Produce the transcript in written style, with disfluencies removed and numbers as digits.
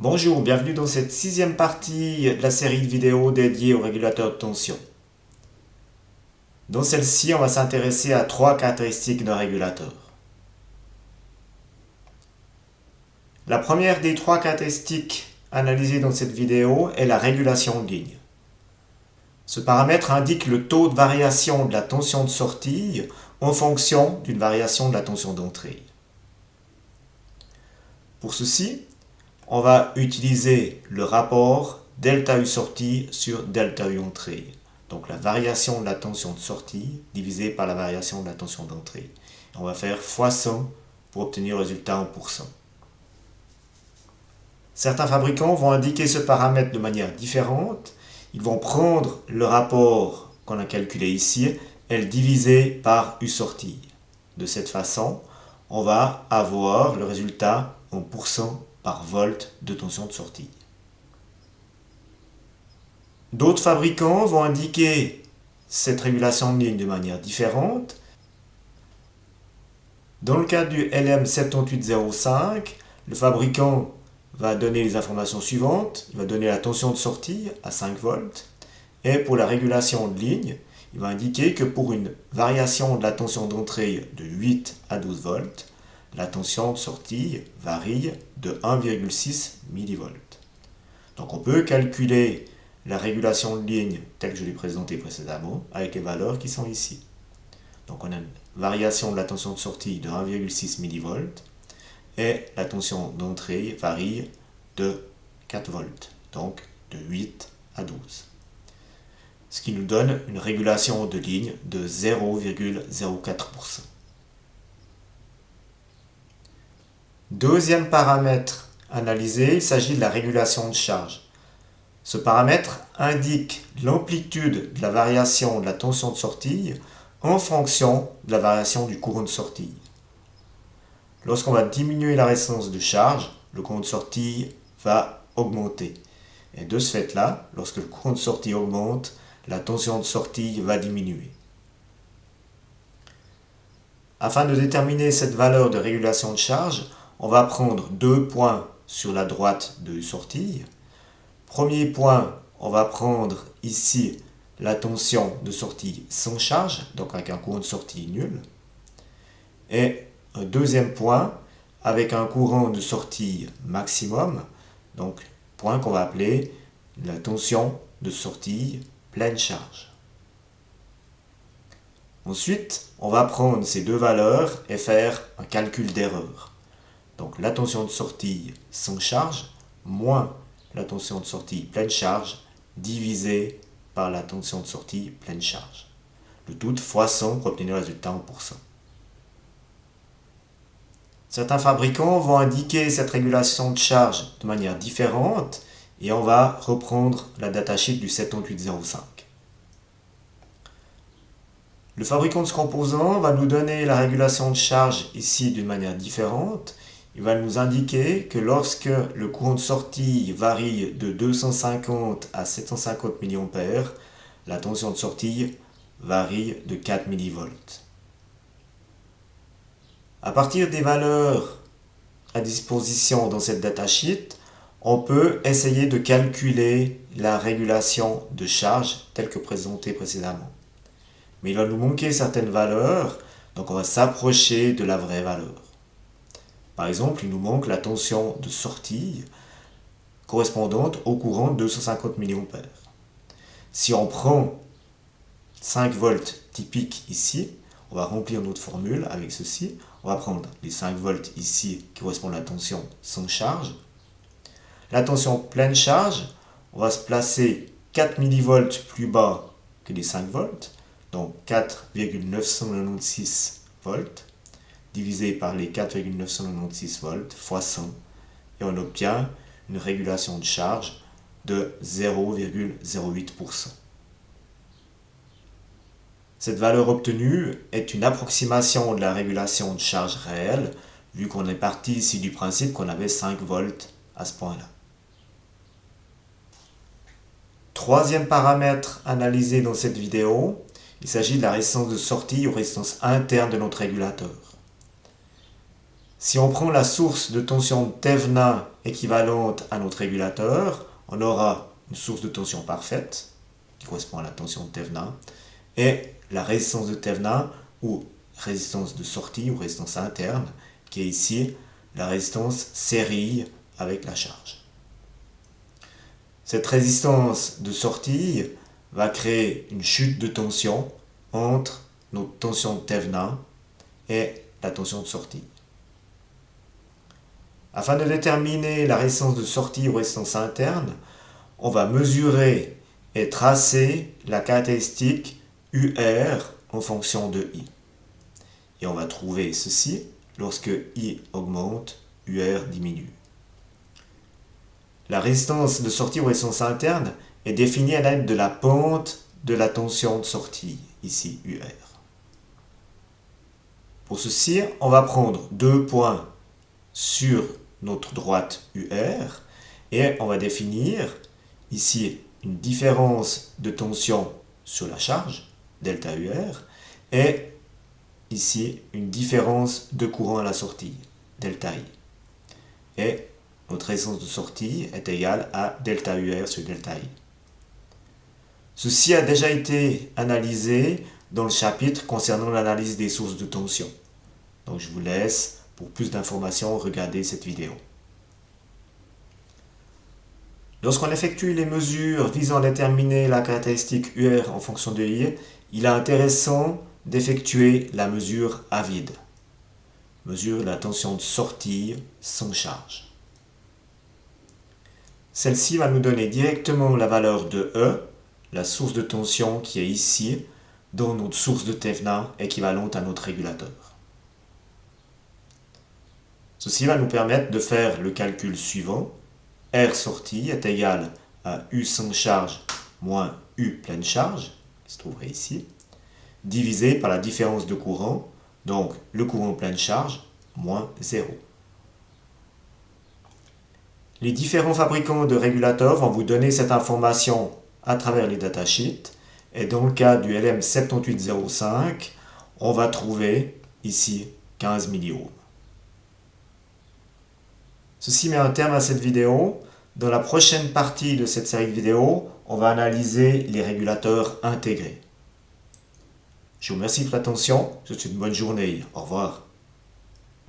Bonjour, bienvenue dans cette sixième partie de la série de vidéos dédiée au régulateur de tension. Dans celle-ci, on va s'intéresser à trois caractéristiques d'un régulateur. La première des trois caractéristiques analysées dans cette vidéo est la régulation de ligne. Ce paramètre indique le taux de variation de la tension de sortie en fonction d'une variation de la tension d'entrée. Pour ceci, on va utiliser le rapport delta U sortie sur delta U entrée. Donc la variation de la tension de sortie divisée par la variation de la tension d'entrée. On va faire fois 100 pour obtenir le résultat en pourcent. Certains fabricants vont indiquer ce paramètre de manière différente. Ils vont prendre le rapport qu'on a calculé ici, L divisé par U sortie. De cette façon, on va avoir le résultat en pourcent par volt de tension de sortie. D'autres fabricants vont indiquer cette régulation de ligne de manière différente. Dans le cas du LM7805, le fabricant va donner les informations suivantes. Il va donner la tension de sortie à 5 volts. Et pour la régulation de ligne, il va indiquer que pour une variation de la tension d'entrée de 8 à 12 volts, la tension de sortie varie de 1,6 mV. Donc on peut calculer la régulation de ligne telle que je l'ai présentée précédemment avec les valeurs qui sont ici. Donc on a une variation de la tension de sortie de 1,6 mV et la tension d'entrée varie de 4 volts, donc de 8 à 12. Ce qui nous donne une régulation de ligne de 0,04%. Deuxième paramètre analysé, il s'agit de la régulation de charge. Ce paramètre indique l'amplitude de la variation de la tension de sortie en fonction de la variation du courant de sortie. Lorsqu'on va diminuer la résistance de charge, le courant de sortie va augmenter. Et de ce fait-là, lorsque le courant de sortie augmente, la tension de sortie va diminuer. Afin de déterminer cette valeur de régulation de charge, on va prendre deux points sur la droite de U sortie. Premier point, on va prendre ici la tension de sortie sans charge, donc avec un courant de sortie nul. Et un deuxième point avec un courant de sortie maximum, donc point qu'on va appeler la tension de sortie pleine charge. Ensuite, on va prendre ces deux valeurs et faire un calcul d'erreur. Donc la tension de sortie sans charge moins la tension de sortie pleine charge divisé par la tension de sortie pleine charge. Le tout fois 100 pour obtenir le résultat en pourcent. Certains fabricants vont indiquer cette régulation de charge de manière différente et on va reprendre la datasheet du 7805. Le fabricant de ce composant va nous donner la régulation de charge ici d'une manière différente. Il va nous indiquer que lorsque le courant de sortie varie de 250 à 750 mA, la tension de sortie varie de 4 mV. À partir des valeurs à disposition dans cette datasheet, on peut essayer de calculer la régulation de charge telle que présentée précédemment. Mais il va nous manquer certaines valeurs, donc on va s'approcher de la vraie valeur. Par exemple, il nous manque la tension de sortie correspondante au courant de 250 mA. Si on prend 5 volts typiques ici, on va remplir notre formule avec ceci. On va prendre les 5 volts ici qui correspondent à la tension sans charge. La tension pleine charge, on va se placer 4 mV plus bas que les 5 volts, donc 4,996 volts, divisé par les 4,996 volts fois 100, et on obtient une régulation de charge de 0,08%. Cette valeur obtenue est une approximation de la régulation de charge réelle, vu qu'on est parti ici du principe qu'on avait 5 volts à ce point-là. Troisième paramètre analysé dans cette vidéo, il s'agit de la résistance de sortie ou résistance interne de notre régulateur. Si on prend la source de tension de Thevenin équivalente à notre régulateur, on aura une source de tension parfaite, qui correspond à la tension de Thevenin, et la résistance de Thevenin, ou résistance de sortie, ou résistance interne, qui est ici la résistance série avec la charge. Cette résistance de sortie va créer une chute de tension entre notre tension de Thevenin et la tension de sortie. Afin de déterminer la résistance de sortie ou résistance interne, on va mesurer et tracer la caractéristique UR en fonction de I. Et on va trouver ceci lorsque I augmente, UR diminue. La résistance de sortie ou résistance interne est définie à l'aide de la pente de la tension de sortie, ici UR. Pour ceci, on va prendre 2 points sur notre droite UR et on va définir ici une différence de tension sur la charge, delta UR, et ici une différence de courant à la sortie, delta I. Et notre résistance de sortie est égale à delta UR sur delta I. Ceci a déjà été analysé dans le chapitre concernant l'analyse des sources de tension. Donc je vous laisse, pour plus d'informations, regarder cette vidéo. Lorsqu'on effectue les mesures visant à déterminer la caractéristique UR en fonction de I, il est intéressant d'effectuer la mesure à vide. Mesure de la tension de sortie sans charge. Celle-ci va nous donner directement la valeur de E, la source de tension qui est ici, dans notre source de Thevenin équivalente à notre régulateur. Ceci va nous permettre de faire le calcul suivant. R sortie est égal à U sans charge moins U pleine charge, qui se trouverait ici, divisé par la différence de courant, donc le courant pleine charge, moins 0. Les différents fabricants de régulateurs vont vous donner cette information à travers les datasheets, et dans le cas du LM7805, on va trouver ici 15 milliohms. Ceci met un terme à cette vidéo. Dans la prochaine partie de cette série de vidéos, on va analyser les régulateurs intégrés. Je vous remercie pour l'attention, je vous souhaite une bonne journée. Au revoir.